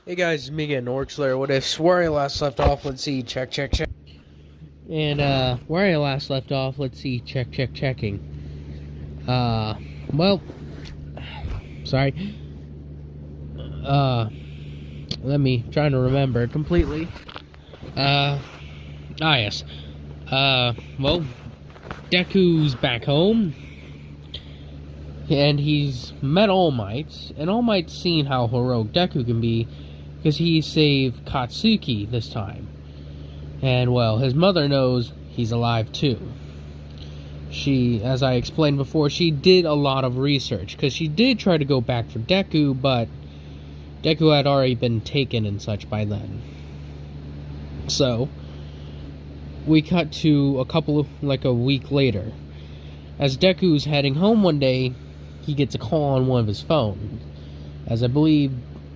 Hey guys, it's me again, Orcslayer. What if? Where I last left off, let's see. Check. And where I last left off, let's see. Checking. Well, sorry. Let me trying to remember completely. Yes. Well, Deku's back home, and he's met All Might, and All Might's seen how heroic Deku can be, because he saved Katsuki this time. And, well, his mother knows he's alive too. She, as I explained before, she did a lot of research, because she did try to go back for Deku, but Deku had already been taken and such by then. So, we cut to a week later. As Deku's heading home one day, he gets a call on one of his phones. As I believe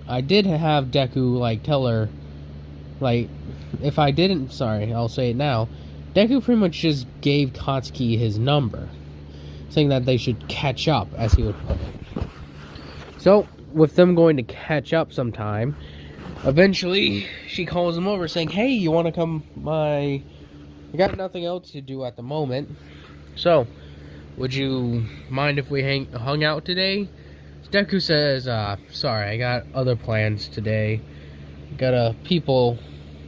I did have Deku, tell her, if I didn't, sorry, I'll say it now. Deku pretty much just gave Katsuki his number, saying that they should catch up, as he would put it. So, with them going to catch up sometime, eventually, she calls him over saying, hey, you want to come by? I got nothing else to do at the moment, so, would you mind if we hung out today? Deku says, sorry, I got other plans today. Got people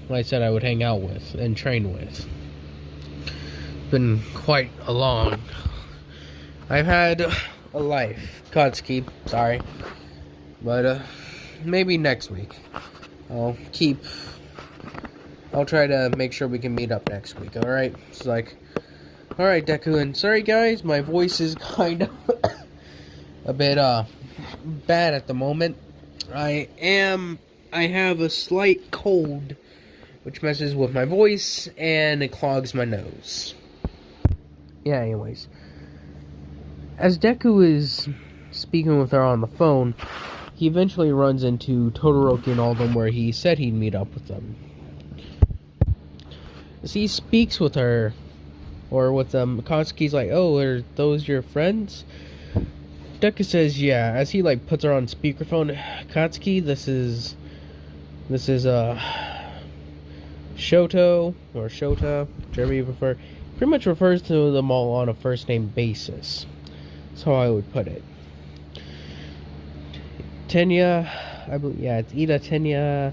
I said I would hang out with and train with. Been quite a long. I've had a life. Katsuki, sorry. But, maybe next week. I'll try to make sure we can meet up next week, alright? It's like, alright, Deku, and sorry guys, my voice is kind of a bit, bad at the moment. I have a slight cold, which messes with my voice, and it clogs my nose. Yeah, anyways. As Deku is speaking with her on the phone, he eventually runs into Todoroki and all of them, where he said he'd meet up with them. As he speaks with her, or with them, Katsuki's like, oh, are those your friends? Deku says, yeah, as he, puts her on speakerphone. Katsuki, this is, Shoto, or Shota, whichever you prefer. Pretty much refers to them all on a first-name basis. That's how I would put it. Tenya, I believe, yeah, it's Ida, Tenya,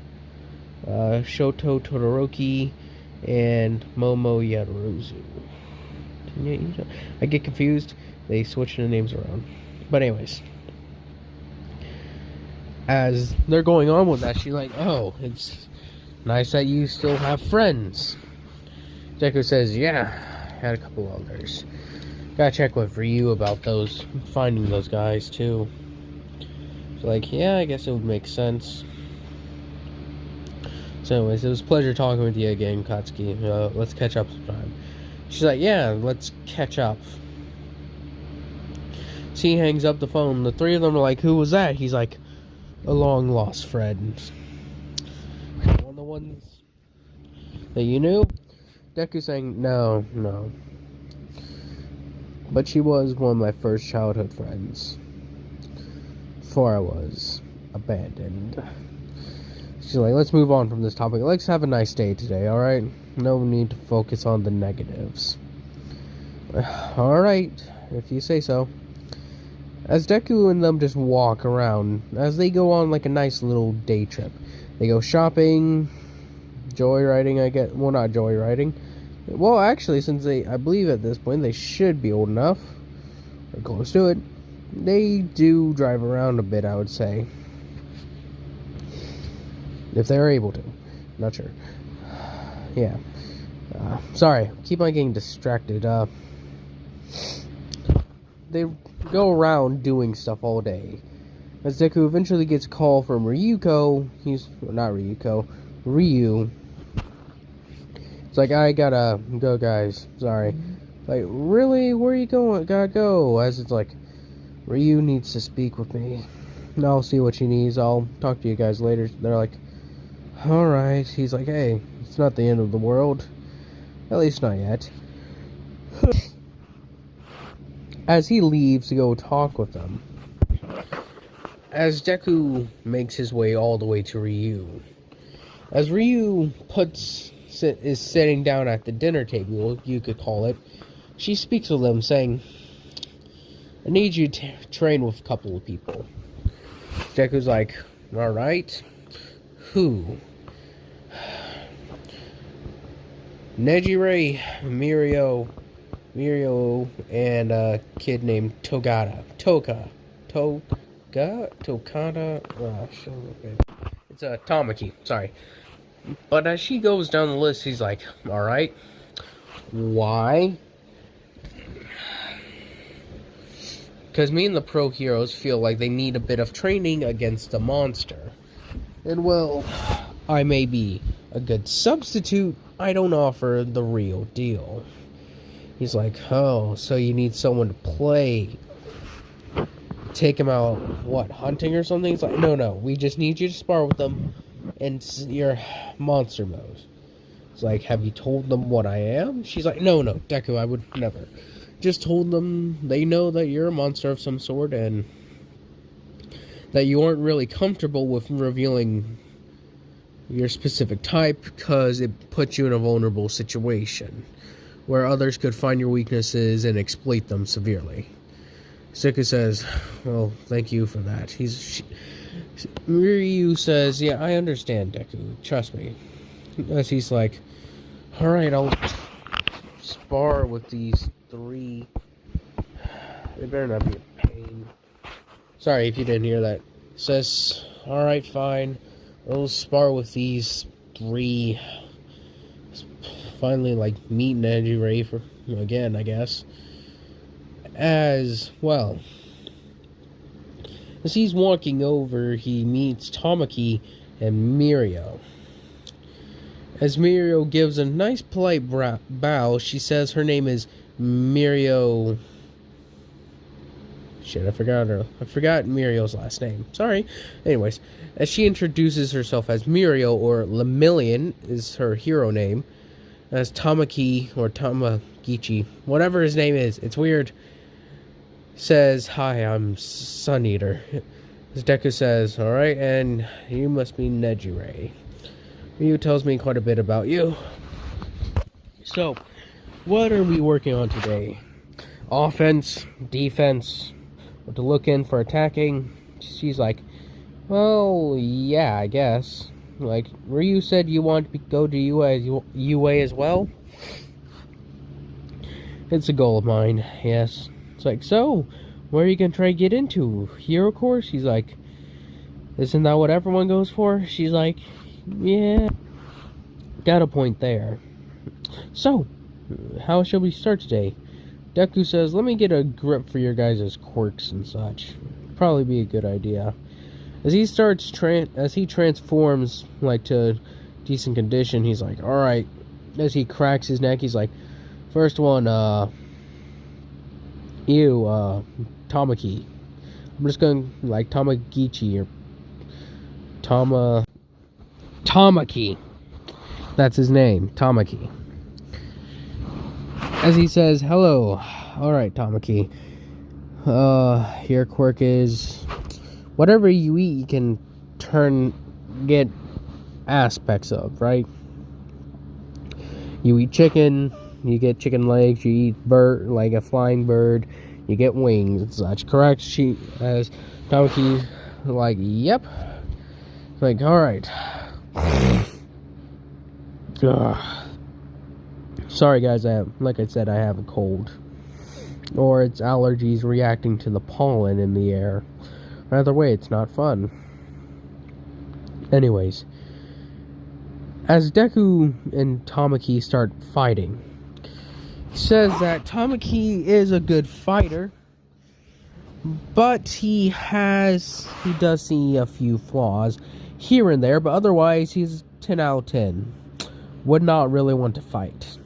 Shoto, Todoroki, and Momo Yaruzu. Tenya, Ida? I get confused. They switch the names around. But anyways, as they're going on with that, she's like, oh, it's nice that you still have friends. Deku says, yeah, I had a couple others. Gotta check with Ryu about finding those guys too. She's like, yeah, I guess it would make sense. So anyways, it was a pleasure talking with you again, Katsuki. Let's catch up sometime. She's like, yeah, let's catch up. So he hangs up the phone. The three of them are like, who was that? He's like, a long lost friend. One of the ones that you knew? Deku's saying, no. But she was one of my first childhood friends. Before I was abandoned. She's like, let's move on from this topic. Let's have a nice day today, alright? No need to focus on the negatives. Alright, if you say so. As Deku and them just walk around, as they go on a nice little day trip. They go shopping, joyriding, I guess. Well, not joyriding. Well, actually, since I believe at this point they should be old enough, or close to it, they do drive around a bit, I would say. If they're able to. Not sure. Yeah. Sorry, keep on getting distracted. They go around doing stuff all day. As Deku eventually gets a call from Ryu. It's like, I gotta go, guys. Sorry. Like, really? Where are you going? Gotta go. As it's like, Ryu needs to speak with me. I'll see what she needs. I'll talk to you guys later. They're like, alright. He's like, hey, it's not the end of the world. At least not yet. As he leaves to go talk with them, as Deku makes his way all the way to Ryu. As Ryu is sitting down at the dinner table, you could call it, she speaks with him, saying, I need you to train with a couple of people. Deku's like, alright. Who? Nejire, Mirio, and a kid named Tokada. It's a Tamaki, sorry. But as she goes down the list, he's like, alright. Why? Because me and the pro heroes feel like they need a bit of training against a monster. And well, I may be a good substitute, I don't offer the real deal. He's like, oh, so you need someone to play. Take him out, what, hunting or something? He's like, no, we just need you to spar with them in your monster mode. It's like, have you told them what I am? She's like, no, Deku, I would never. Just told them they know that you're a monster of some sort and that you aren't really comfortable with revealing your specific type because it puts you in a vulnerable situation where others could find your weaknesses and exploit them severely. Deku says, well, thank you for that. Ryu says, yeah, I understand, Deku. Trust me. As he's like, alright, I'll spar with these 3. They better not be a pain. Sorry if you didn't hear that. Says, alright, fine. We'll spar with these 3. Finally, like, meet Nejire for again, I guess. As well. As he's walking over, he meets Tamaki and Mirio. As Mirio gives a nice polite bow, she says her name is Mirio. Shit, I forgot Mirio's last name. Sorry. Anyways, as she introduces herself as Mirio, or Lemillion is her hero name, as Tamaki, or Tamagichi, whatever his name is, it's weird, says, hi, I'm Sun Eater. As Deku says, alright, and you must be Nejire. Ryu tells me quite a bit about you. So, what are we working on today? Offense, defense, what to look in for attacking. She's like, well, yeah, I guess. Like, Ryu said you want to go to UA as well? It's a goal of mine, yes. It's like, so, where are you going to try to get into? Hero Corps? She's like, isn't that what everyone goes for? She's like, yeah. Got a point there. So, how shall we start today? Deku says, let me get a grip for your guys' quirks and such. Probably be a good idea. As he transforms, like, to decent condition, he's like, alright. As he cracks his neck, he's like, first one, Tamaki. I'm just going, like, Tamagichi, or Tamaki. That's his name, Tamaki. As he says, hello. Alright, Tamaki. Your quirk is, whatever you eat, you can get aspects of, right? You eat chicken, you get chicken legs, you eat bird, like a flying bird, you get wings and such, correct? She, as Tamaki, like, yep. Like, alright. Sorry guys, like I said, I have a cold. Or it's allergies reacting to the pollen in the air. Either way, it's not fun. Anyways, as Deku and Tamaki start fighting, he says that Tamaki is a good fighter, but he does see a few flaws here and there, but otherwise he's 10 out of 10. Would not really want to fight.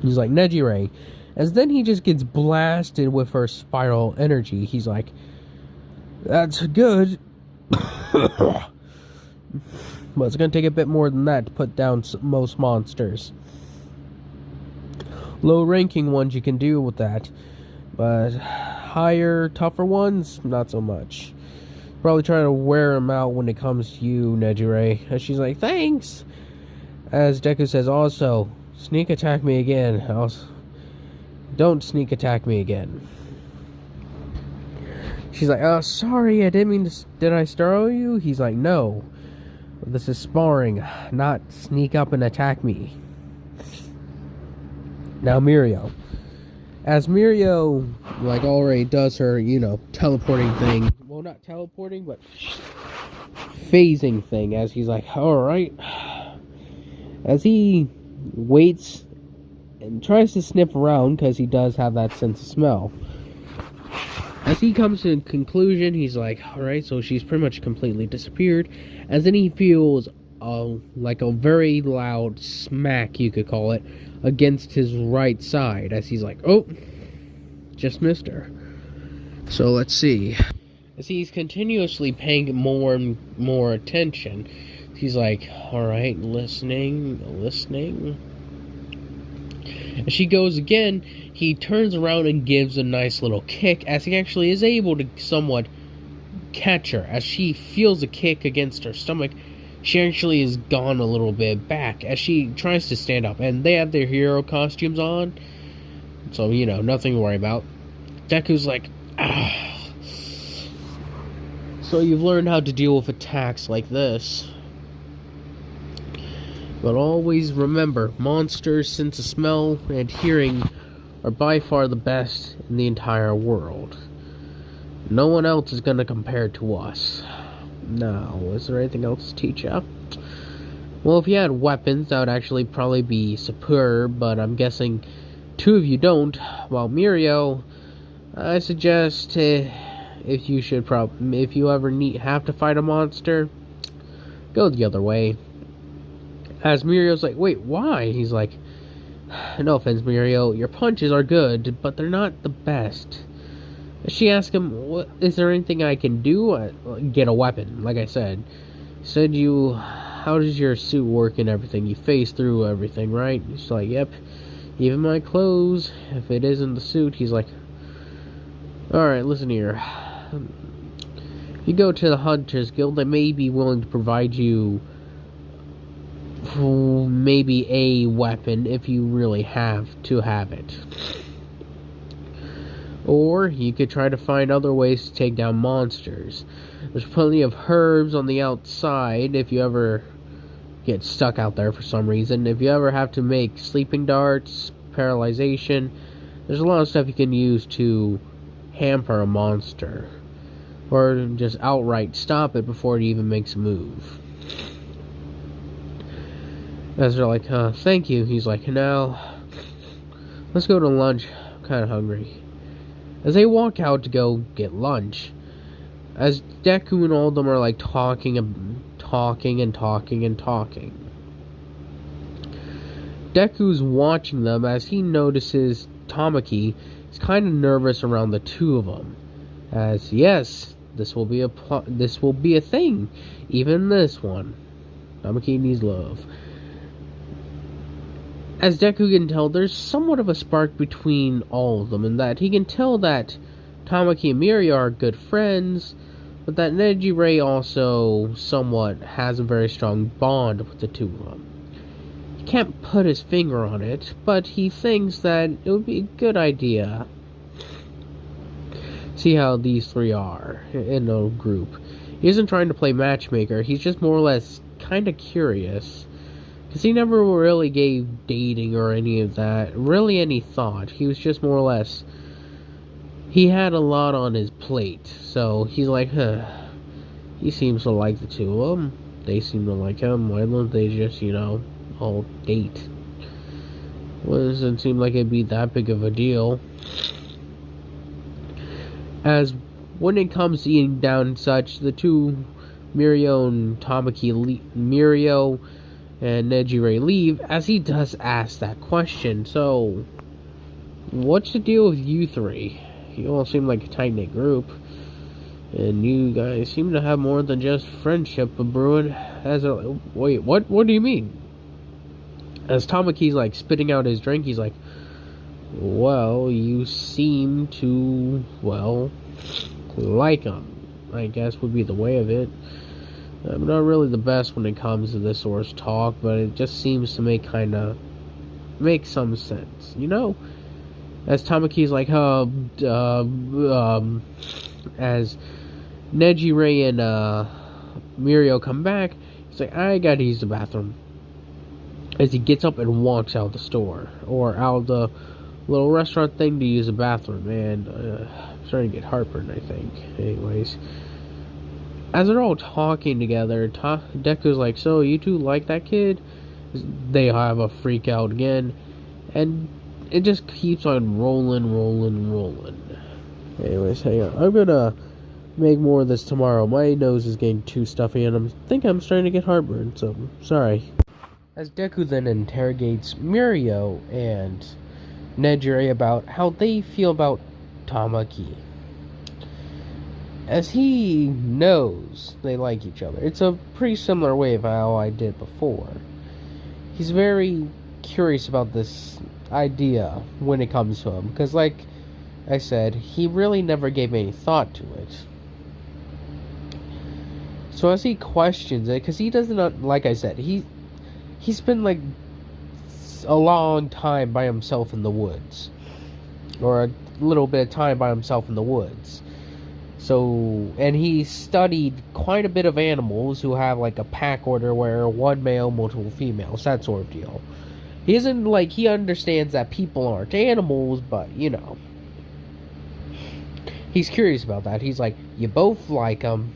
He's like, Nejire. As then he just gets blasted with her spiral energy. He's like, that's good. But it's going to take a bit more than that to put down most monsters. Low-ranking ones you can deal with that. But higher, tougher ones, not so much. probably trying to wear him out when it comes to you, Nejire. And she's like, thanks! As Deku says, also, sneak attack me again. Don't sneak attack me again. She's like, oh, sorry, I didn't mean to. Did I startle you? He's like, no. This is sparring, not sneak up and attack me. Now, Mirio. As Mirio, like, already does her, teleporting thing. Well, not teleporting, but phasing thing. As he's like, alright. As he waits and tries to sniff around, because he does have that sense of smell. As he comes to a conclusion, he's like, alright, so she's pretty much completely disappeared. As then he feels like a very loud smack, you could call it, against his right side. As he's like, oh, just missed her. So let's see. As he's continuously paying more and more attention, he's like, alright, listening. As she goes again, he turns around and gives a nice little kick, as he actually is able to somewhat catch her. As she feels a kick against her stomach, she actually is gone a little bit back as she tries to stand up. And they have their hero costumes on, so, nothing to worry about. Deku's like, ah. So you've learned how to deal with attacks like this. But always remember, monsters' sense of smell and hearing are by far the best in the entire world. No one else is going to compare to us. Now, is there anything else to teach you? Well, if you had weapons, that would actually probably be superb, but I'm guessing two of you don't. While Mirio, I suggest if you ever have to fight a monster, go the other way. As Mirio's like, wait, why? He's like, no offense, Mirio, your punches are good, but they're not the best. She asked him, is there anything I can do? Get a weapon, like I said. Said how does your suit work and everything? You phase through everything, right? She's like, yep, even my clothes. If it isn't the suit, he's like, alright, listen here. You go to the Hunters Guild, they may be willing to provide you maybe a weapon if you really have to have it. Or you could try to find other ways to take down monsters. There's plenty of herbs on the outside if you ever get stuck out there for some reason. If you ever have to make sleeping darts, paralyzation, there's a lot of stuff you can use to hamper a monster. Or just outright stop it before it even makes a move. As they're like, thank you. He's like, now, let's go to lunch. I'm kind of hungry. As they walk out to go get lunch, as Deku and all of them are like talking. Deku's watching them as he notices Tamaki is kind of nervous around the two of them. As yes, this will be a thing. Even this one, Tamaki needs love. As Deku can tell, there's somewhat of a spark between all of them, in that he can tell that Tamaki and Mirio are good friends, but that Nejire also somewhat has a very strong bond with the two of them. He can't put his finger on it, but he thinks that it would be a good idea. See how these three are in a group. He isn't trying to play matchmaker, he's just more or less kind of curious. Because he never really gave dating or any of that really any thought. He was just more or less, he had a lot on his plate. So he's like, he seems to like the two of them. They seem to like him. Why don't they just, all date? Well, it doesn't seem like it'd be that big of a deal. As when it comes to eating down and such, the two, Mirio and Tamaki, Mirio and Nejire leave, as he does ask that question. So, what's the deal with you three? You all seem like a tight-knit group, and you guys seem to have more than just friendship brewing. Wait, what do you mean? As Tamaki's like spitting out his drink, he's like, well, you seem to, like him. I guess, would be the way of it. I'm not really the best when it comes to this sort of talk, but it just seems to make some sense, you know? As Tamaki's like, as Neji, Ray, and Mirio come back, he's like, I gotta use the bathroom. As he gets up and walks out the store, or out the little restaurant thing to use the bathroom, and I'm starting to get heartburn, I think. Anyways, as they're all talking together, Deku's like, so you two like that kid? They have a freak out again, and it just keeps on rolling. Anyways, hang on. I'm gonna make more of this tomorrow. My nose is getting too stuffy, and I'm starting to get heartburn, so sorry. As Deku then interrogates Mirio and Nejire about how they feel about Tamaki. As he knows they like each other. It's a pretty similar way of how I did before. He's very curious about this idea when it comes to him, because like I said, he really never gave any thought to it. So as he questions it, because he doesn't, like I said, he spent like a long time by himself in the woods, or a little bit of time by himself in the woods. So, and he studied quite a bit of animals who have like a pack order where one male, multiple females, that sort of deal. He isn't like, he understands that people aren't animals, but you know, he's curious about that. He's like, you both like him,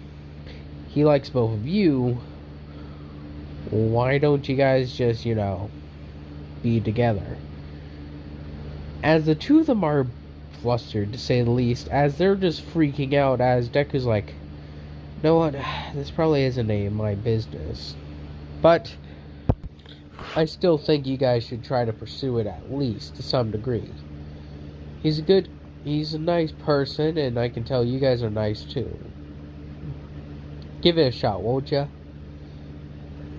he likes both of you, why don't you guys just, you know, be together? As the two of them are flustered, to say the least, as they're just freaking out, as Deku's like, you know what, this probably isn't my business, but I still think you guys should try to pursue it at least to some degree. He's a nice person, and I can tell you guys are nice too. Give it a shot, won't ya?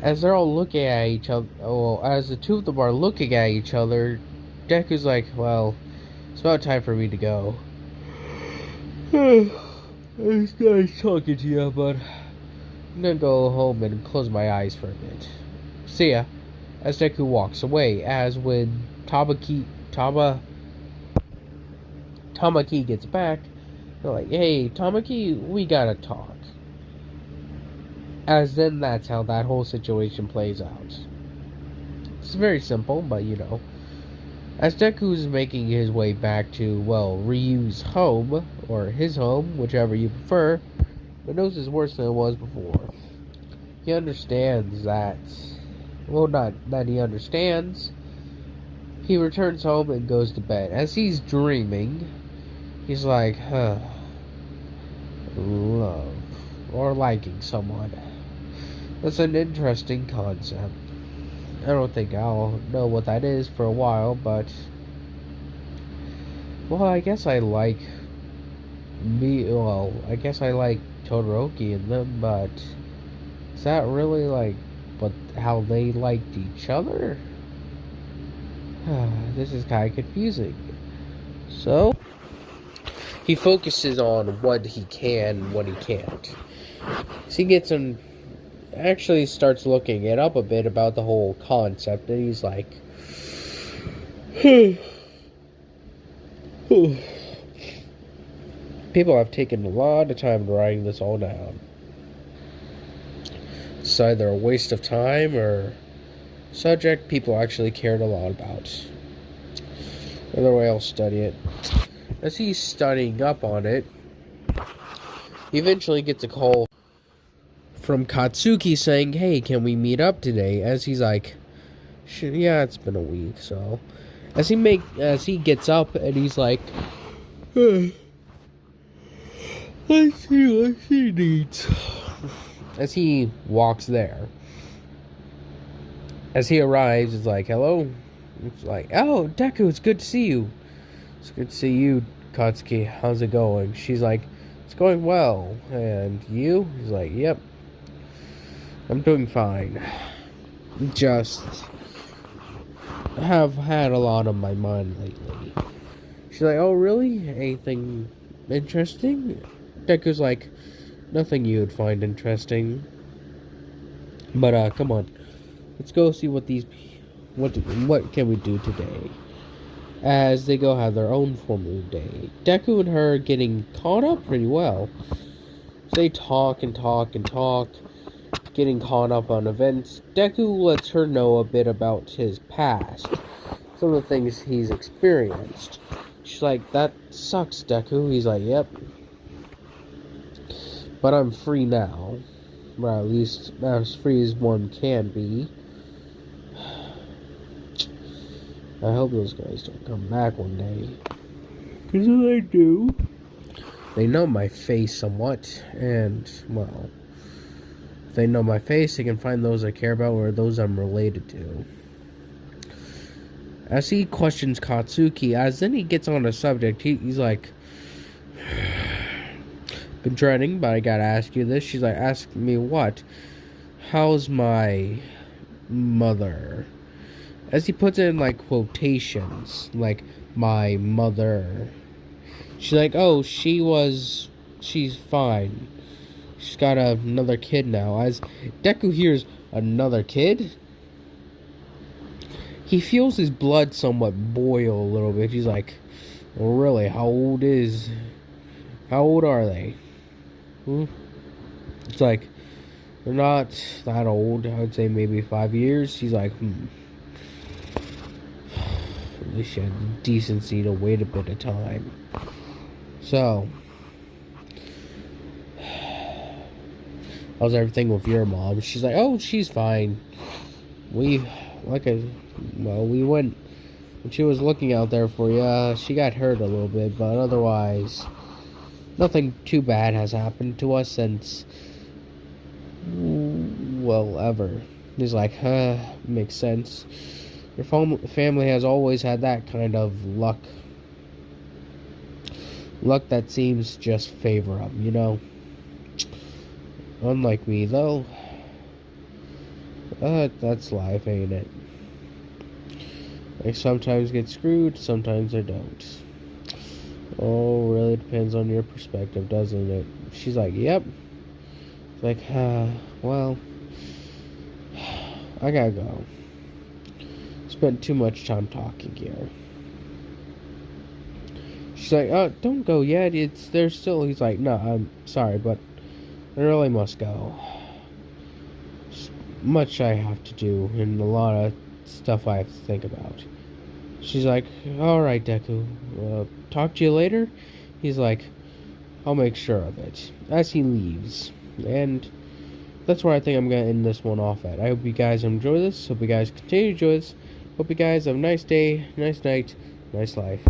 As they're all looking at each other, as the two of them are looking at each other, Deku's like, well, it's about time for me to go. It's nice talking to you, but I'm gonna go home and close my eyes for a bit. See ya. As Deku walks away, as when Tamaki gets back, they're like, hey, Tamaki, we gotta talk. As then that's how that whole situation plays out. It's very simple, but you know. As Deku's making his way back to, well, Ryu's home, or his home, whichever you prefer, the nose is worse than it was before. He understands that, well, not that he understands. He returns home and goes to bed. As he's dreaming, he's like, love, or liking someone. That's an interesting concept. I don't think I'll know what that is for a while, but, well, I guess I like Todoroki in them, but is that really like how they liked each other? This is kind of confusing. So he focuses on what he can and what he can't. So he actually starts looking it up a bit about the whole concept, and he's like, people have taken a lot of time writing this all down. It's either a waste of time or subject people actually cared a lot about. Either way, I'll study it. As he's studying up on it, he eventually gets a call from Katsuki saying, hey, can we meet up today? As he's like, yeah, it's been a week, so. As he gets up and he's like, let's see what she needs. As he walks there. As he arrives, it's like, hello? It's like, oh, Deku, it's good to see you. It's good to see you, Katsuki. How's it going? She's like, it's going well. And you? He's like, yep. I'm doing fine. Just have had a lot on my mind lately. She's like, oh, really? Anything interesting? Deku's like, Nothing you would find interesting. But come on, let's go see what what can we do today. As they go have their own formal day, Deku and her are getting caught up pretty well. They talk and talk and talk, getting caught up on events. Deku lets her know a bit about his past, some of the things he's experienced. She's like, "That sucks, Deku." He's like, "Yep, but I'm free now. Well, at least as free as one can be. I hope those guys don't come back one day. Because if they do, they know my face somewhat. And, well, if they know my face, they can find those I care about or those I'm related to." As he questions Katsuki, as then he gets on the subject, he's like, "Been dreading, but I gotta ask you this." She's like, "Ask me what?" "How's my mother?" As he puts it in like quotations, like "my mother." She's like, "Oh, she's fine. She's got another kid now." As Deku hears "another kid," he feels his blood somewhat boil a little bit. He's like, "Well, really, how old are they?" It's like, "They're not that old. I would say maybe 5 years." He's like, "At least you had the decency to wait a bit of time." So, how's everything with your mom? She's like, "Oh, she's fine. We went when she was looking out there for you. She got hurt a little bit, but otherwise, nothing too bad has happened to us since, well, ever." He's like, "Makes sense. Your family has always had that kind of luck. Luck that seems just favor them, you know? Unlike me, though. That's life, ain't it? I sometimes get screwed, sometimes I don't. Oh, really depends on your perspective, doesn't it?" She's like, "Yep." It's like, well, I gotta go. Spent too much time talking here. She's like, "Oh, don't go yet. There's still." He's like, "No, I'm sorry, but I really must go. Much I have to do, and a lot of stuff I have to think about." She's like, "Alright, Deku. Talk to you later?" He's like, "I'll make sure of it." As he leaves. And that's where I think I'm going to end this one off at. I hope you guys enjoy this. Hope you guys continue to enjoy this. Hope you guys have a nice day, nice night, nice life.